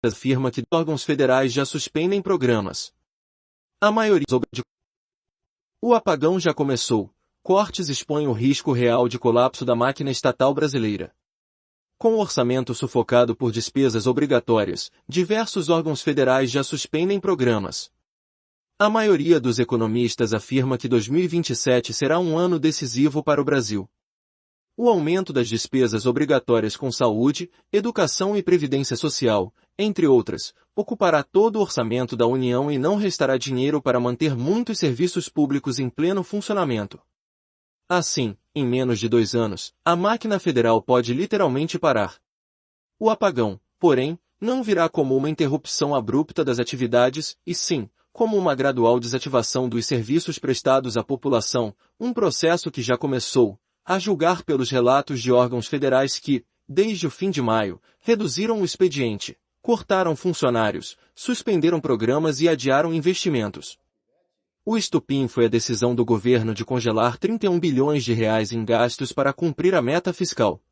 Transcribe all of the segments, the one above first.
afirma que órgãos federais já suspendem programas. A maioria de... O apagão já começou. Cortes expõem o risco real de colapso da máquina estatal brasileira. Com o orçamento sufocado por despesas obrigatórias, diversos órgãos federais já suspendem programas. A maioria dos economistas afirma que 2027 será um ano decisivo para o Brasil. O aumento das despesas obrigatórias com saúde, educação e previdência social, entre outras, ocupará todo o orçamento da União e não restará dinheiro para manter muitos serviços públicos em pleno funcionamento. Assim, em menos de 2 anos, a máquina federal pode literalmente parar. O apagão, porém, não virá como uma interrupção abrupta das atividades, e sim, como uma gradual desativação dos serviços prestados à população, um processo que já começou, a julgar pelos relatos de órgãos federais que, desde o fim de maio, reduziram o expediente, cortaram funcionários, suspenderam programas e adiaram investimentos. O estupim foi a decisão do governo de congelar 31 bilhões de reais em gastos para cumprir a meta fiscal.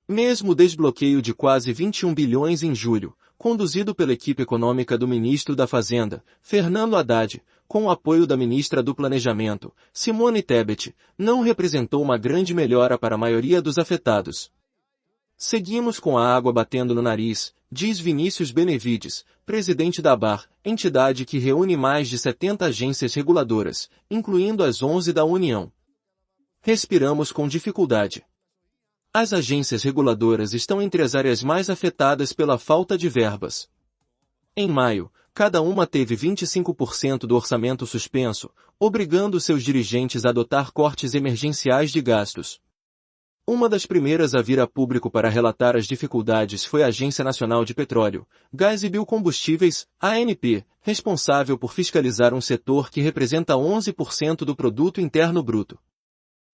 Mesmo o desbloqueio de quase 21 bilhões em julho, conduzido pela equipe econômica do ministro da Fazenda, Fernando Haddad, com o apoio da ministra do Planejamento, Simone Tebet, não representou uma grande melhora para a maioria dos afetados. Seguimos com a água batendo no nariz, diz Vinícius Benevides, presidente da ABAR, entidade que reúne mais de 70 agências reguladoras, incluindo as 11 da União. Respiramos com dificuldade. As agências reguladoras estão entre as áreas mais afetadas pela falta de verbas. Em maio, cada uma teve 25% do orçamento suspenso, obrigando seus dirigentes a adotar cortes emergenciais de gastos. Uma das primeiras a vir a público para relatar as dificuldades foi a Agência Nacional de Petróleo, Gás e Biocombustíveis, ANP, responsável por fiscalizar um setor que representa 11% do produto interno bruto.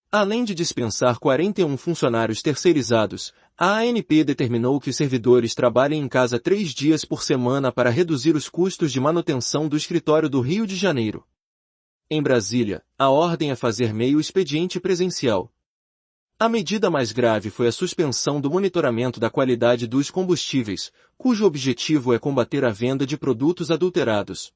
Além de dispensar 41 funcionários terceirizados, a ANP determinou que os servidores trabalhem em casa 3 dias por semana para reduzir os custos de manutenção do escritório do Rio de Janeiro. Em Brasília, a ordem é fazer meio expediente presencial. A medida mais grave foi a suspensão do monitoramento da qualidade dos combustíveis, cujo objetivo é combater a venda de produtos adulterados.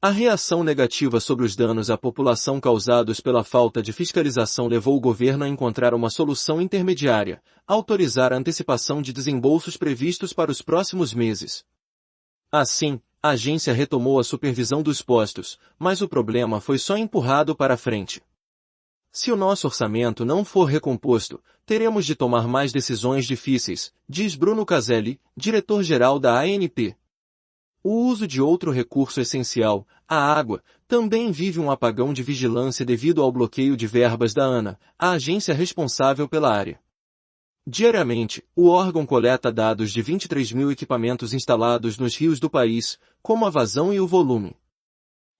A reação negativa sobre os danos à população causados pela falta de fiscalização levou o governo a encontrar uma solução intermediária, autorizar a antecipação de desembolsos previstos para os próximos meses. Assim, a agência retomou a supervisão dos postos, mas o problema foi só empurrado para a frente. Se o nosso orçamento não for recomposto, teremos de tomar mais decisões difíceis, diz Bruno Caselli, diretor-geral da ANP. O uso de outro recurso essencial, a água, também vive um apagão de vigilância devido ao bloqueio de verbas da ANA, a agência responsável pela área. Diariamente, o órgão coleta dados de 23 mil equipamentos instalados nos rios do país, como a vazão e o volume.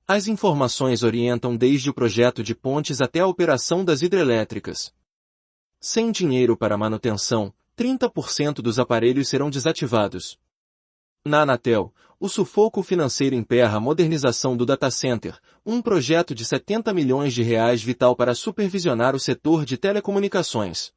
As informações orientam desde o projeto de pontes até a operação das hidrelétricas. Sem dinheiro para manutenção, 30% dos aparelhos serão desativados. Na Anatel, o sufoco financeiro emperra a modernização do data center, um projeto de 70 milhões de reais vital para supervisionar o setor de telecomunicações.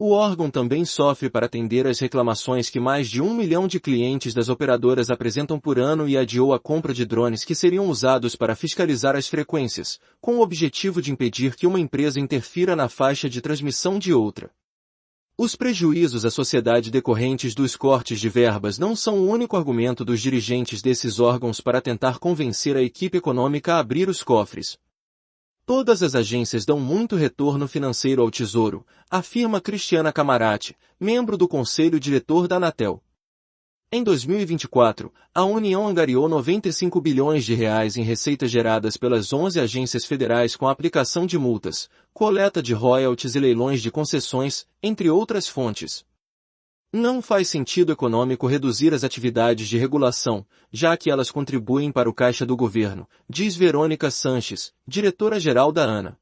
O órgão também sofre para atender às reclamações que mais de 1 milhão de clientes das operadoras apresentam por ano e adiou a compra de drones que seriam usados para fiscalizar as frequências, com o objetivo de impedir que uma empresa interfira na faixa de transmissão de outra. Os prejuízos à sociedade decorrentes dos cortes de verbas não são o único argumento dos dirigentes desses órgãos para tentar convencer a equipe econômica a abrir os cofres. Todas as agências dão muito retorno financeiro ao Tesouro, afirma Cristiana Camarati, membro do Conselho Diretor da Anatel. Em 2024, a União angariou 95 bilhões de reais em receitas geradas pelas 11 agências federais com a aplicação de multas, coleta de royalties e leilões de concessões, entre outras fontes. Não faz sentido econômico reduzir as atividades de regulação, já que elas contribuem para o caixa do governo, diz Verônica Sanches, diretora-geral da ANA.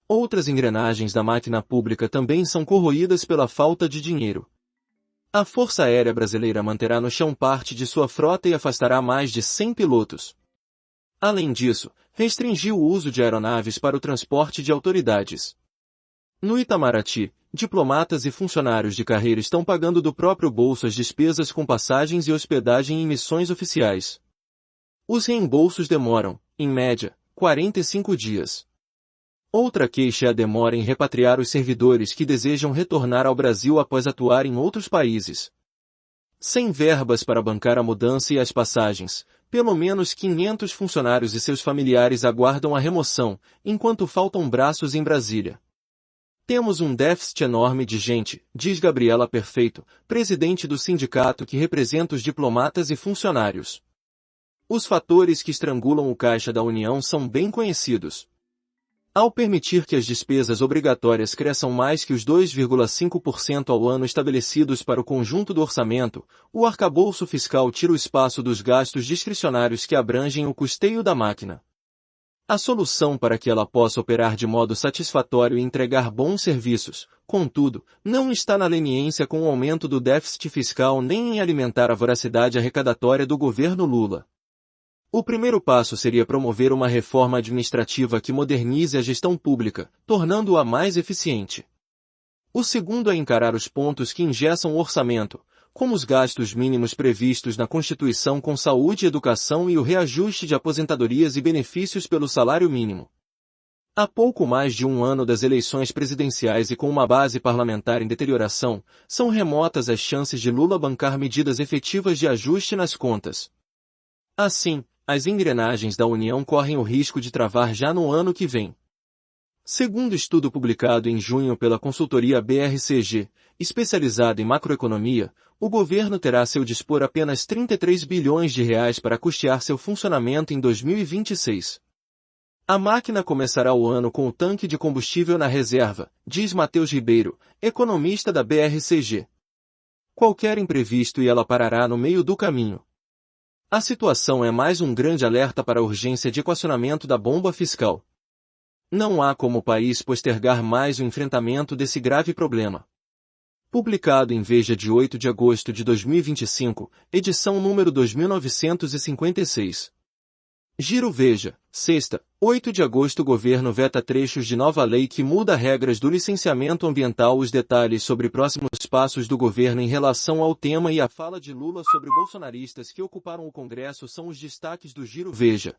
Outras engrenagens da máquina pública também são corroídas pela falta de dinheiro. A Força Aérea Brasileira manterá no chão parte de sua frota e afastará mais de 100 pilotos. Além disso, restringiu o uso de aeronaves para o transporte de autoridades. No Itamaraty, diplomatas e funcionários de carreira estão pagando do próprio bolso as despesas com passagens e hospedagem em missões oficiais. Os reembolsos demoram, em média, 45 dias. Outra queixa é a demora em repatriar os servidores que desejam retornar ao Brasil após atuar em outros países. Sem verbas para bancar a mudança e as passagens, pelo menos 500 funcionários e seus familiares aguardam a remoção, enquanto faltam braços em Brasília. Temos um déficit enorme de gente, diz Gabriela Perfeito, presidente do sindicato que representa os diplomatas e funcionários. Os fatores que estrangulam o caixa da União são bem conhecidos. Ao permitir que as despesas obrigatórias cresçam mais que os 2,5% ao ano estabelecidos para o conjunto do orçamento, o arcabouço fiscal tira o espaço dos gastos discricionários que abrangem o custeio da máquina. A solução para que ela possa operar de modo satisfatório e entregar bons serviços, contudo, não está na leniência com o aumento do déficit fiscal nem em alimentar a voracidade arrecadatória do governo Lula. O primeiro passo seria promover uma reforma administrativa que modernize a gestão pública, tornando-a mais eficiente. O segundo é encarar os pontos que engessam o orçamento, como os gastos mínimos previstos na Constituição com saúde e educação e o reajuste de aposentadorias e benefícios pelo salário mínimo. Há pouco mais de um ano das eleições presidenciais e com uma base parlamentar em deterioração, são remotas as chances de Lula bancar medidas efetivas de ajuste nas contas. Assim, as engrenagens da União correm o risco de travar já no ano que vem. Segundo estudo publicado em junho pela consultoria BRCG, especializada em macroeconomia, o governo terá a seu dispor apenas 33 bilhões de reais para custear seu funcionamento em 2026. A máquina começará o ano com o tanque de combustível na reserva, diz Matheus Ribeiro, economista da BRCG. Qualquer imprevisto e ela parará no meio do caminho. A situação é mais um grande alerta para a urgência de equacionamento da bomba fiscal. Não há como o país postergar mais o enfrentamento desse grave problema. Publicado em Veja de 8 de agosto de 2025, edição número 2956. Giro Veja, sexta, 8 de agosto. Governo veta trechos de nova lei que muda regras do licenciamento ambiental. Os detalhes sobre próximos passos do governo em relação ao tema e a fala de Lula sobre bolsonaristas que ocuparam o Congresso são os destaques do Giro Veja.